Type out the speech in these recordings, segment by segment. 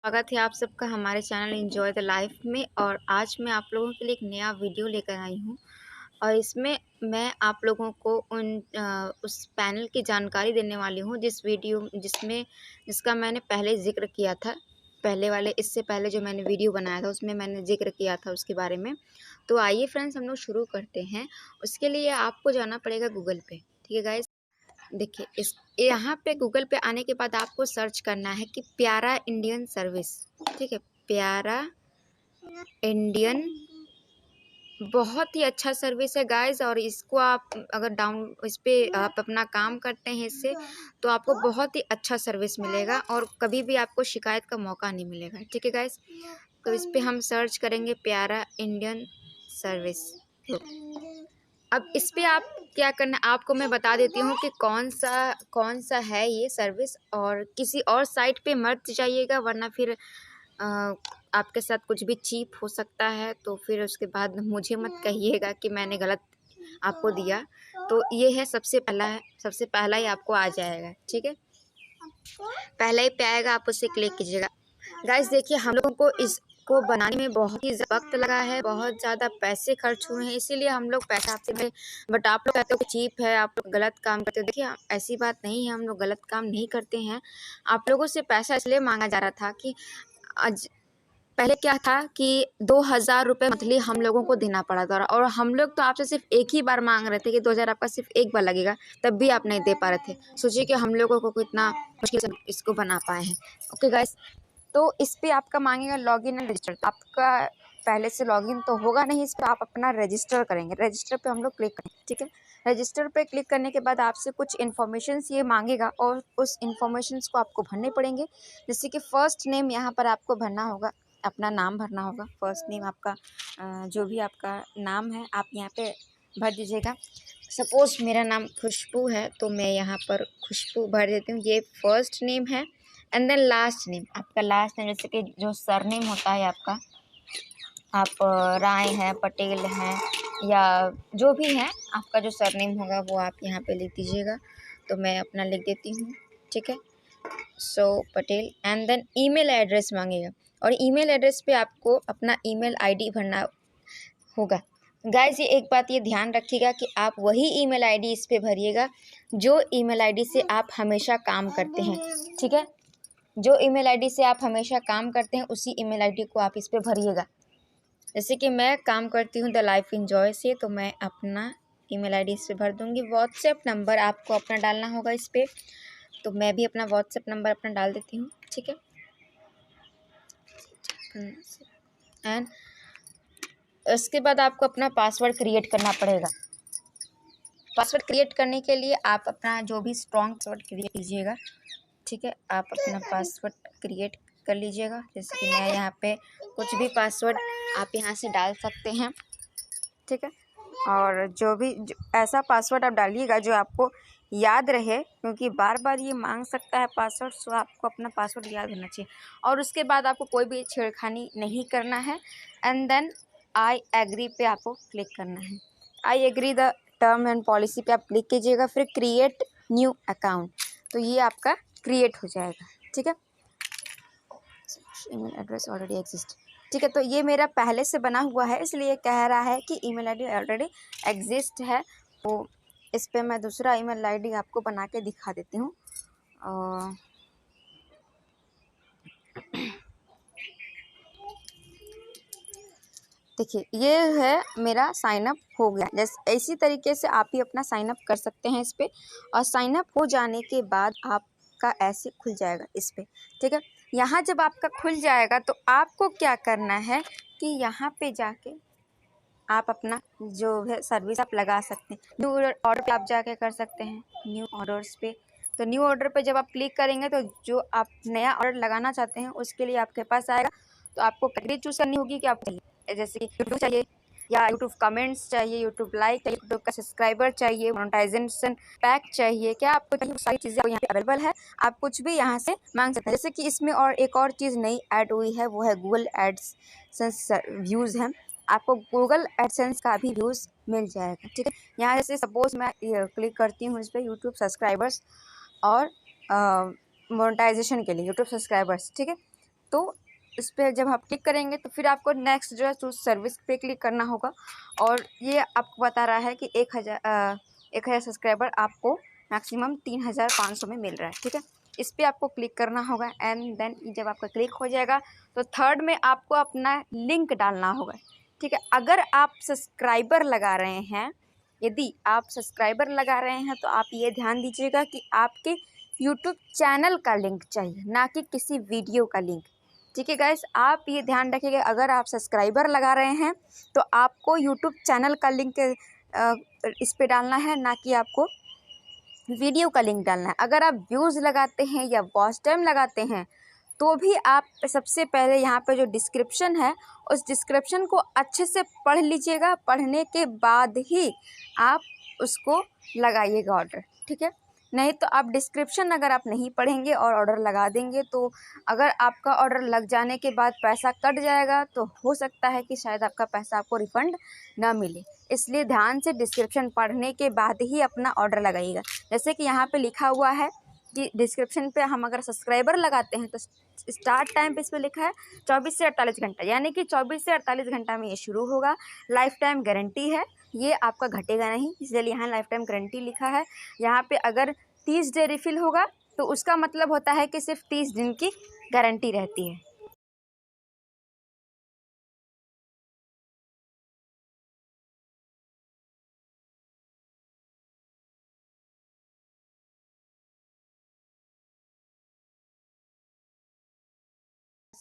स्वागत है आप सबका हमारे चैनल एंजॉय द लाइफ में। और आज मैं आप लोगों के लिए एक नया वीडियो लेकर आई हूँ और इसमें मैं आप लोगों को उस पैनल की जानकारी देने वाली हूँ जिसका मैंने पहले जिक्र किया था। इससे पहले जो मैंने वीडियो बनाया था उसमें मैंने जिक्र किया था उसके बारे में। तो आइए फ्रेंड्स, हम लोग शुरू करते हैं। उसके लिए आपको जाना पड़ेगा गूगल पे। ठीक है गाइस, देखिए इस यहाँ पे गूगल पे आने के बाद आपको सर्च करना है कि प्यारा इंडियन सर्विस। ठीक है, प्यारा इंडियन बहुत ही अच्छा सर्विस है गाइस। और इसको आप अगर इस पे आप अपना काम करते हैं इससे, तो आपको बहुत ही अच्छा सर्विस मिलेगा और कभी भी आपको शिकायत का मौका नहीं मिलेगा। ठीक है गाइस, तो इस पे हम सर्च करेंगे प्यारा इंडियन सर्विस। अब इस पे आप क्या करना, आपको मैं बता देती हूँ कि कौन सा है ये सर्विस। और किसी और साइट पे मत जाइएगा, वरना फिर आपके साथ कुछ भी चीप हो सकता है। तो फिर उसके बाद मुझे मत कहिएगा कि मैंने गलत आपको दिया। तो ये है सबसे पहला ही आपको आ जाएगा। ठीक है, पहले ही पे आएगा, आप उसे क्लिक कीजिएगा। गाइस देखिए, हम लोगों को इसको बनाने में बहुत ही वक्त लगा है, बहुत ज़्यादा पैसे खर्च हुए हैं, इसीलिए हम लोग पैसा आपसे में। बट आप लोग कहते हो कि चीप है, आप लोग गलत काम करते हो। देखिए ऐसी बात नहीं है, हम लोग गलत काम नहीं करते हैं। आप लोगों से पैसा इसलिए मांगा जा रहा था कि आज पहले क्या था कि 2,000 रुपये मंथली हम लोगों को देना पड़ा था। और हम लोग तो आपसे सिर्फ एक ही बार मांग रहे थे कि 2,000 आपका सिर्फ एक बार लगेगा, तब भी आप नहीं दे पा रहे थे। सोचिए कि हम लोगों को कितना मुश्किल से इसको बना पाए हैं। ओके गाइस, तो इस पर आपका मांगेगा लॉगिन एंड रजिस्टर। आपका पहले से लॉगिन तो होगा नहीं, इस पर आप अपना रजिस्टर करेंगे। रजिस्टर पे हम लोग क्लिक करेंगे। ठीक है, रजिस्टर पे क्लिक करने के बाद आपसे कुछ इन्फॉर्मेशंस ये मांगेगा और उस इन्फॉर्मेशंस को आपको भरने पड़ेंगे। जैसे कि फ़र्स्ट नेम यहाँ पर आपको भरना होगा, अपना नाम भरना होगा। फर्स्ट नेम आपका जो भी आपका नाम है आप यहाँ पे भर दीजिएगा। सपोज़ मेरा नाम खुशबू है, तो मैं यहाँ पर खुशबू भर देती हूँ। ये फर्स्ट नेम है। एंड देन लास्ट नेम, आपका लास्ट नेम जैसे कि जो सरनेम होता है आपका, आप राय हैं, पटेल हैं, या जो भी है आपका जो सरनेम होगा वो आप यहाँ पे लिख दीजिएगा। तो मैं अपना लिख देती हूँ। ठीक है, so Patel. And then email address मांगेगा और ईमेल एड्रेस पे आपको अपना ईमेल आईडी भरना होगा। गाइस ये एक बात ये ध्यान रखिएगा कि आप वही ईमेल आईडी इस पे भरिएगा जो ईमेल आईडी से आप हमेशा काम करते हैं। ठीक है, जो ईमेल आईडी से आप हमेशा काम करते हैं उसी ईमेल आईडी को आप इस पे भरिएगा। जैसे कि मैं काम करती हूँ द लाइफ एंजॉय से, तो मैं अपना ईमेल आईडी इस पे भर दूँगी। व्हाट्सएप नंबर आपको अपना डालना होगा इस पर, तो मैं भी अपना व्हाट्सएप नंबर अपना डाल देती हूँ। ठीक है, एंड उसके बाद आपको अपना पासवर्ड क्रिएट करना पड़ेगा। पासवर्ड क्रिएट करने के लिए आप अपना जो भी स्ट्रॉन्ग पासवर्ड क्रिएट कीजिएगा। ठीक है, आप अपना पासवर्ड क्रिएट कर लीजिएगा। जैसे कि मैं यहाँ पे कुछ भी पासवर्ड आप यहाँ से डाल सकते हैं। ठीक है, और ऐसा पासवर्ड आप डालिएगा जो आपको याद रहे, क्योंकि बार बार ये मांग सकता है पासवर्ड। सो आपको अपना पासवर्ड याद होना चाहिए। और उसके बाद आपको कोई भी छेड़खानी नहीं करना है। एंड देन आई एग्री पे आपको क्लिक करना है। I agree the term and policy पे आप क्लिक कीजिएगा, फिर क्रिएट न्यू अकाउंट, तो ये आपका क्रिएट हो जाएगा। ठीक है, ईमेल एड्रेस ऑलरेडी एग्जिस्ट। ठीक है, तो ये मेरा पहले से बना हुआ है, इसलिए कह रहा है कि ईमेल आईडी ऑलरेडी एग्जिस्ट है। तो इस पे मैं दूसरा ईमेल आईडी आपको बना के दिखा देती हूँ। देखिए ये है मेरा साइनअप हो गया। जैसे इसी तरीके से आप भी अपना साइनअप कर सकते हैं इस पर। और साइनअप हो जाने के बाद आपका ऐसे खुल जाएगा इस पर। ठीक है, यहाँ जब आपका खुल जाएगा तो आपको क्या करना है कि यहाँ पे जाके आप अपना जो है सर्विस आप लगा सकते हैं। न्यू ऑर्डर पे आप जाके कर सकते हैं, न्यू ऑर्डर्स पे। तो न्यू ऑर्डर पे जब आप क्लिक करेंगे तो जो आप नया ऑर्डर लगाना चाहते हैं उसके लिए आपके पास आएगा। तो आपको कैटेगरी चूज़ करनी होगी कि आपको जैसे कि यूट्यूब चाहिए, या यूट्यूब कमेंट्स चाहिए, यूट्यूब लाइक चाहिए, यूट्यूब का सब्सक्राइबर चाहिए, मोनेटाइजेशन पैक चाहिए, क्या आपको चाहिए, सारी चीज़ें यहाँ पे अवेलेबल है। आप कुछ भी यहाँ से मांग सकते हैं। जैसे कि इसमें और एक और चीज़ नई ऐड हुई है, वो है गूगल एडसेंस व्यूज़ है। आपको गूगल एडसेंस का भी व्यूज़ मिल जाएगा। ठीक है, यहाँ जैसे सपोज मैं क्लिक करती हूँ इस पर यूट्यूब सब्सक्राइबर्स और मोनेटाइजेशन के लिए यूट्यूब सब्सक्राइबर्स। ठीक है, तो इस पर जब आप क्लिक करेंगे तो फिर आपको नेक्स्ट जो है चूज सर्विस पे क्लिक करना होगा। और ये आपको बता रहा है कि 1000 सब्सक्राइबर आपको मैक्सिमम 3500 में मिल रहा है। ठीक है, इस पर आपको क्लिक करना होगा एंड देन जब आपका क्लिक हो जाएगा तो थर्ड में आपको अपना लिंक डालना होगा। ठीक है, अगर आप सब्सक्राइबर लगा रहे हैं, यदि आप सब्सक्राइबर लगा रहे हैं तो आप ये ध्यान दीजिएगा कि आपके यूट्यूब चैनल का लिंक चाहिए, ना कि किसी वीडियो का लिंक। ठीक है गाइस, आप ये ध्यान रखिएगा, अगर आप सब्सक्राइबर लगा रहे हैं तो आपको यूट्यूब चैनल का लिंक इस पे डालना है, ना कि आपको वीडियो का लिंक डालना है। अगर आप व्यूज़ लगाते हैं या वॉच टाइम लगाते हैं तो भी आप सबसे पहले यहाँ पे जो डिस्क्रिप्शन है उस डिस्क्रिप्शन को अच्छे से पढ़ लीजिएगा। पढ़ने के बाद ही आप उसको लगाइएगा ऑर्डर। ठीक है, नहीं तो आप डिस्क्रिप्शन अगर आप नहीं पढ़ेंगे और ऑर्डर लगा देंगे तो अगर आपका ऑर्डर लग जाने के बाद पैसा कट जाएगा तो हो सकता है कि शायद आपका पैसा आपको रिफ़ंड ना मिले। इसलिए ध्यान से डिस्क्रिप्शन पढ़ने के बाद ही अपना ऑर्डर लगाइएगा। जैसे कि यहाँ पे लिखा हुआ है कि डिस्क्रिप्शन पे हम अगर सब्सक्राइबर लगाते हैं तो स्टार्ट टाइम पे इस पर लिखा है 24 से 48 घंटा, यानी कि 24 से 48 घंटा में ये शुरू होगा। लाइफ टाइम गारंटी है, ये आपका घटेगा नहीं, इसलिए यहाँ लाइफ टाइम गारंटी लिखा है। यहाँ पे अगर 30 डे रिफ़िल होगा तो उसका मतलब होता है कि सिर्फ 30 दिन की गारंटी रहती है।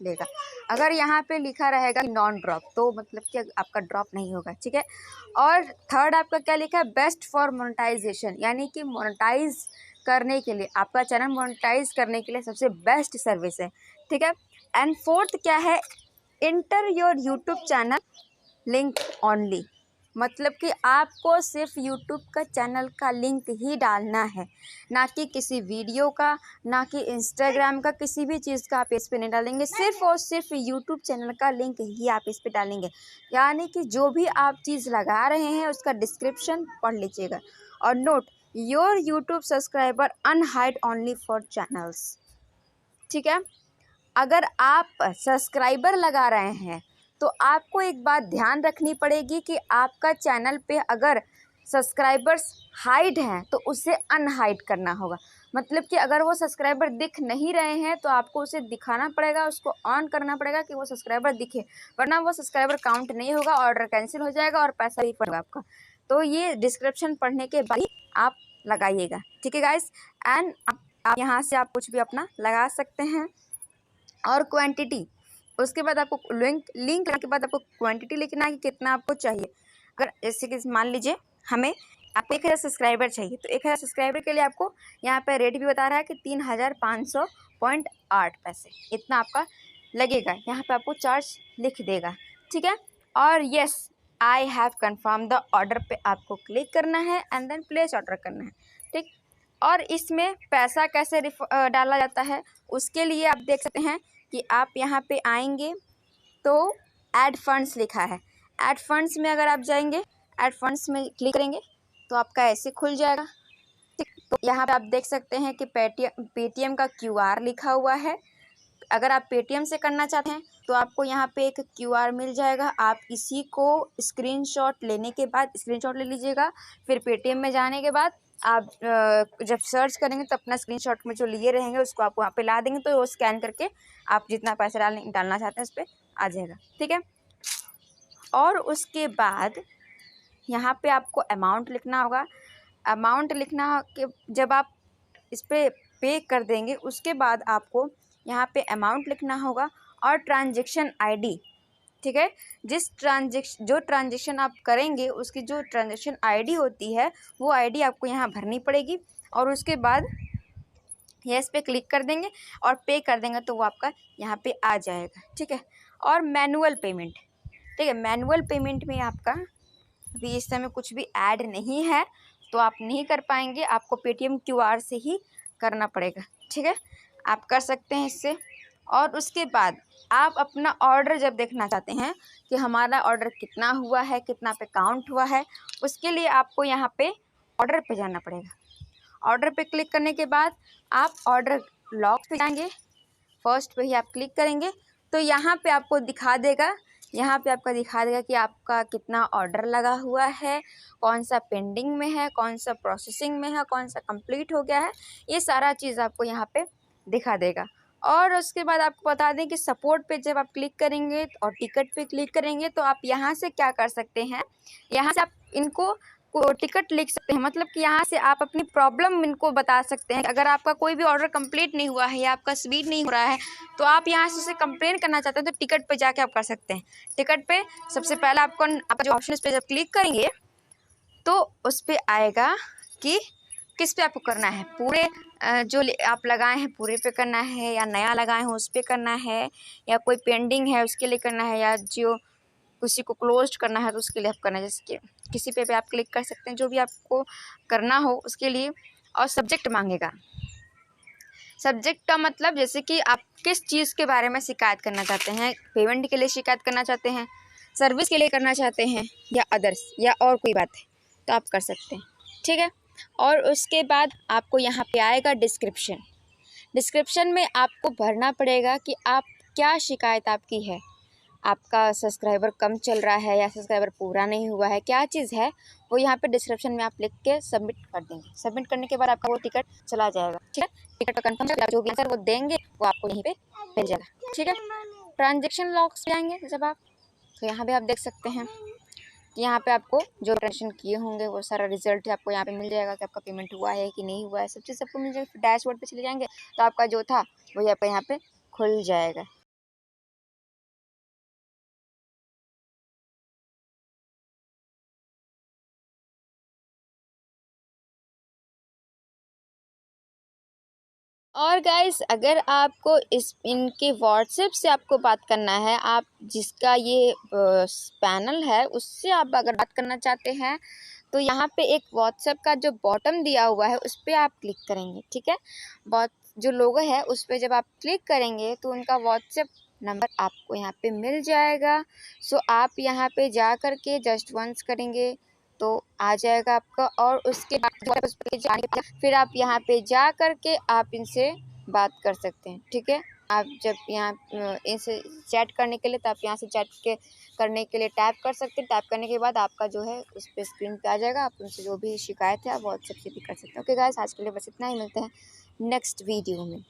लेगा, अगर यहाँ पे लिखा रहेगा नॉन ड्रॉप तो मतलब कि आपका ड्रॉप नहीं होगा। ठीक है, और थर्ड आपका क्या लिखा है, बेस्ट फॉर मोनेटाइजेशन, यानी कि मोनेटाइज करने के लिए, आपका चैनल मोनेटाइज करने के लिए सबसे बेस्ट सर्विस है। ठीक है, एंड फोर्थ क्या है, inter your YouTube channel link only, मतलब कि आपको सिर्फ यूट्यूब का चैनल का लिंक ही डालना है, ना कि किसी वीडियो का, ना कि इंस्टाग्राम का, किसी भी चीज़ का आप इस पे नहीं डालेंगे। सिर्फ और सिर्फ यूट्यूब चैनल का लिंक ही आप इस पे डालेंगे, यानी कि जो भी आप चीज़ लगा रहे हैं उसका डिस्क्रिप्शन पढ़ लीजिएगा। और note, your YouTube subscriber unhide only for channels. ठीक है, अगर आप सब्सक्राइबर लगा रहे हैं तो आपको एक बात ध्यान रखनी पड़ेगी कि आपका चैनल पे अगर सब्सक्राइबर्स हाइड हैं तो उसे अनहाइड करना होगा। मतलब कि अगर वो सब्सक्राइबर दिख नहीं रहे हैं तो आपको उसे दिखाना पड़ेगा, उसको ऑन करना पड़ेगा कि वो सब्सक्राइबर दिखे, वरना वो सब्सक्राइबर काउंट नहीं होगा, ऑर्डर कैंसिल हो जाएगा और पैसा ही पड़ेगा आपका। तो ये डिस्क्रिप्शन पढ़ने के बाद ही आप लगाइएगा। ठीक है गाइस, एंड आप यहाँ से आप कुछ भी अपना लगा सकते हैं। और क्वांटिटी, उसके बाद आपको लिंक के बाद आपको क्वांटिटी लिखना है कि कितना आपको चाहिए। अगर जैसे कि मान लीजिए हमें आपको 1000 सब्सक्राइबर चाहिए तो 1000 सब्सक्राइबर के लिए आपको यहाँ पे रेट भी बता रहा है कि 3500.8 पैसे इतना आपका लगेगा। यहाँ पे आपको चार्ज लिख देगा। ठीक है, और yes I have confirm the order पे आपको क्लिक करना है एंड देन प्लेस ऑर्डर करना है। ठीक, और इसमें पैसा कैसे डाला जाता है उसके लिए आप देख सकते हैं कि आप यहाँ पे आएंगे तो ऐड फंड्स लिखा है। ऐड फंड्स में अगर आप जाएंगे, ऐड फंड्स में क्लिक करेंगे तो आपका ऐसे खुल जाएगा। ठीक, तो यहाँ पे आप देख सकते हैं कि पेटीएम का क्यूआर लिखा हुआ है। अगर आप पेटीएम से करना चाहते हैं तो आपको यहाँ पे एक क्यूआर मिल जाएगा, आप इसी को स्क्रीनशॉट लेने के बाद स्क्रीनशॉट ले लीजिएगा। फिर पेटीएम में जाने के बाद आप जब सर्च करेंगे तो अपना स्क्रीनशॉट में जो लिए रहेंगे उसको आप वहाँ पे ला देंगे तो वो स्कैन करके आप जितना पैसा डालना चाहते हैं उस पर आ जाएगा। ठीक है, और उसके बाद यहाँ पे आपको अमाउंट लिखना होगा। अमाउंट लिखना कि जब आप इस पर पे कर देंगे उसके बाद आपको यहाँ पे अमाउंट लिखना होगा और ट्रांजैक्शन आईडी। ठीक है, जो ट्रांजैक्शन आप करेंगे उसकी जो ट्रांजैक्शन आईडी होती है वो आईडी आपको यहाँ भरनी पड़ेगी और उसके बाद यस पे क्लिक कर देंगे और पे कर देंगे तो वो आपका यहाँ पे आ जाएगा। ठीक है, और मैनुअल पेमेंट, ठीक है, मैनुअल पेमेंट में आपका अभी इस समय कुछ भी ऐड नहीं है तो आप नहीं कर पाएंगे, आपको पेटीएम क्यूआर से ही करना पड़ेगा। ठीक है, आप कर सकते हैं इससे। और उसके बाद आप अपना ऑर्डर जब देखना चाहते हैं कि हमारा ऑर्डर कितना हुआ है, कितना पे काउंट हुआ है, उसके लिए आपको यहाँ पे ऑर्डर पे जाना पड़ेगा। ऑर्डर पे क्लिक करने के बाद आप ऑर्डर लॉग पे जाएंगे, फर्स्ट पे ही आप क्लिक करेंगे तो यहाँ पे आपको दिखा देगा, यहाँ पे आपका दिखा देगा कि आपका कितना ऑर्डर लगा हुआ है, कौन सा पेंडिंग में है, कौन सा प्रोसेसिंग में है, कौन सा कंप्लीट हो गया है, ये सारा चीज़ आपको यहाँ पे दिखा देगा। और उसके बाद आपको बता दें कि सपोर्ट पे जब आप क्लिक करेंगे और टिकट पे क्लिक करेंगे तो आप यहाँ से क्या कर सकते हैं, यहाँ से आप इनको को टिकट लिख सकते हैं, मतलब कि यहाँ से आप अपनी प्रॉब्लम इनको बता सकते हैं। अगर आपका कोई भी ऑर्डर कंप्लीट नहीं हुआ है या आपका स्पीड नहीं हो रहा है तो आप यहाँ से उसे कंप्लेन करना चाहते हैं तो टिकट पे जाके आप कर सकते हैं। टिकट पे सबसे पहले आपका जो ऑप्शन इस पर जब क्लिक करेंगे तो उस पर आएगा कि किस पे आपको करना है, पूरे जो आप लगाए हैं पूरे पे करना है या नया लगाए हैं उस पर करना है या कोई पेंडिंग है उसके लिए करना है या जो किसी को क्लोज करना है तो उसके लिए आप करना है। जैसे कि किसी पे आप क्लिक कर सकते हैं जो भी आपको करना हो उसके लिए। और सब्जेक्ट मांगेगा, सब्जेक्ट का मतलब जैसे कि आप किस चीज़ के बारे में शिकायत करना चाहते हैं, पेमेंट के लिए शिकायत करना चाहते हैं, सर्विस के लिए करना चाहते हैं या अदर्स या और कोई बात है तो आप कर सकते हैं, ठीक है। और उसके बाद आपको यहाँ पे आएगा डिस्क्रिप्शन। डिस्क्रिप्शन में आपको भरना पड़ेगा कि आप क्या शिकायत आपकी है, आपका सब्सक्राइबर कम चल रहा है या सब्सक्राइबर पूरा नहीं हुआ है, क्या चीज़ है वो यहाँ पे डिस्क्रिप्शन में आप लिख के सबमिट कर देंगे। सबमिट करने के बाद आपका वो टिकट चला जाएगा, ठीक है। टिकट का कंफर्म जो भी आंसर वो देंगे वो आपको यहीं पे मिल जाएगा, ठीक है। ट्रांजेक्शन लॉग्स जाएंगे जब आप तो यहाँ पे आप देख सकते हैं कि यहाँ पे आपको जो ट्रांजेक्शन किए होंगे वो सारा रिजल्ट आपको यहाँ पे मिल जाएगा कि आपका पेमेंट हुआ है कि नहीं हुआ है, सब चीज़ आपको मिल जाएगा। डैशबोर्ड पे चले जाएंगे तो आपका जो था वो यहाँ पे खुल जाएगा। और गाइस अगर आपको इनके व्हाट्सएप से आपको बात करना है, आप जिसका ये पैनल है उससे आप अगर बात करना चाहते हैं तो यहाँ पे एक व्हाट्सएप का जो बॉटम दिया हुआ है उस पर आप क्लिक करेंगे, ठीक है। जो लोगो है उस पर जब आप क्लिक करेंगे तो उनका व्हाट्सएप नंबर आपको यहाँ पे मिल जाएगा। सो आप यहाँ पे जा कर के जस्ट वंस करेंगे तो आ जाएगा आपका। और उसके बाद फिर आप यहाँ पे जा कर के आप इनसे बात कर सकते हैं, ठीक है। आप जब यहाँ इनसे चैट करने के लिए तो आप यहाँ से चैट के करने के लिए टैप कर सकते हैं। टैप करने के बाद आपका जो है उस पर स्क्रीन पे आ जाएगा, आप उनसे जो भी शिकायत है आप व्हाट्सएप से भी कर सकते हैं। ओके गाइस, आज के लिए बस इतना ही, मिलते हैं नेक्स्ट वीडियो में।